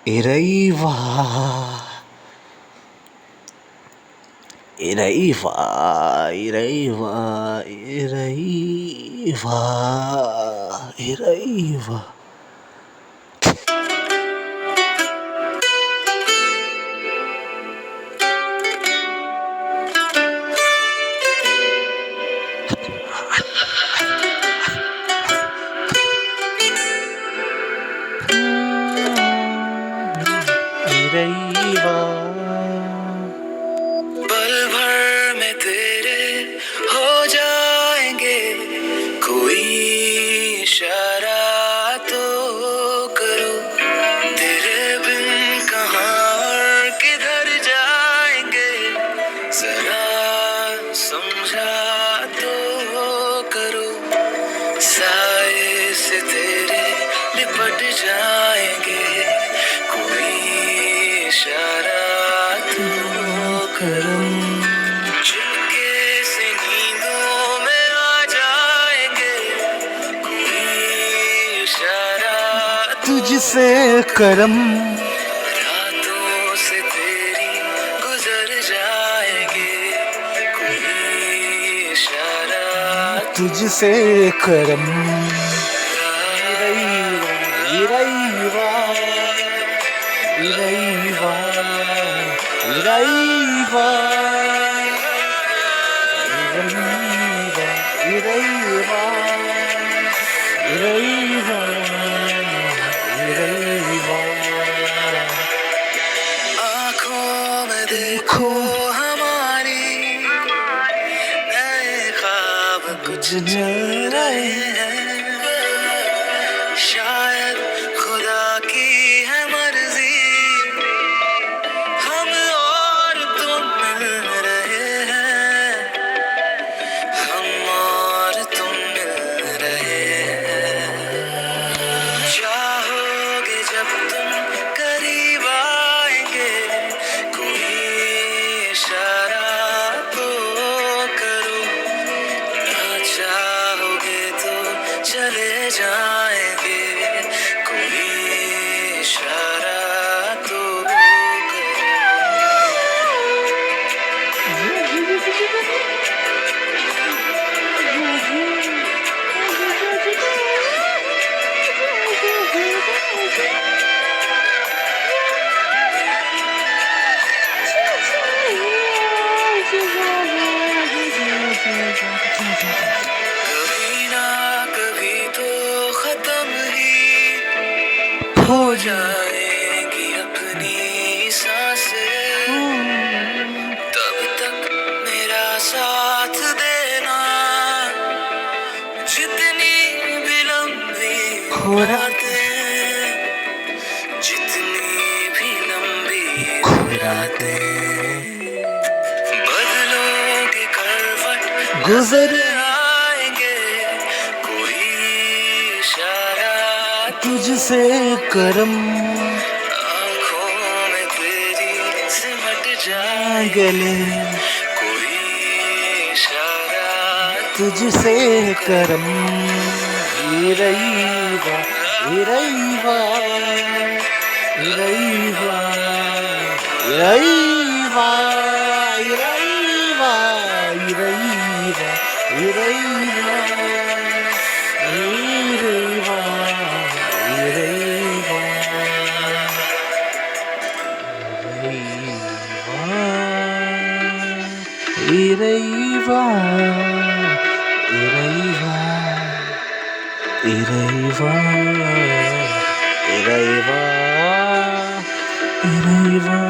இறைவா இறைவா இறைவா இறைவா இறைவா. இறைவா पल भर में तेरे हो जाएंगे, कोई इशारा तो करो, तेरे बिन कहाँ और किधर जाएंगे, जरा समझा तो करो, साए से तेरे लिपट जाएंगे, कोई इशारा तो करो, चुपके से नींदों में आ जाएंगे, कोई इशारा तुझसे करम रातों से तेरी गुजर जाएंगे, कोई इशारा तुझसे करम. இறைவா இறைவா இறைவா இறைவா இறைவா இறைவா இறைவா. आँखों में देखो हमारी नए ख्वाब कुछ चल रहे हैं, शायद खुदा की है मर्जी, हम और तुम मिल रहे हैं, हम और तुम मिल रहे हैं, चाहोगे जब तुम करीब आएंगे, कोई इशारा तो करो, ना चाहोगे तो चले जाएंगे, कोई इशारा तो कभी ना कभी तो खत्म ही हो जाएगी अपनी सांसें, तब तक मेरा साथ देना, जितनी भी लंबी हो रातें, जितनी भी लंबी हो रातें, बदलोगे करवट गुजर आएंगे, कोई इशारा तुझसे करम आँखों में तेरी सिमट जाए, गले कोई इशारा तुझसे करम. இறைவா இறைவா இறைவா இறைவா இறைவா இறைவா இறைவா இறைவா இறைவா இறைவா இறைவா இறைவா இறைவா இறைவா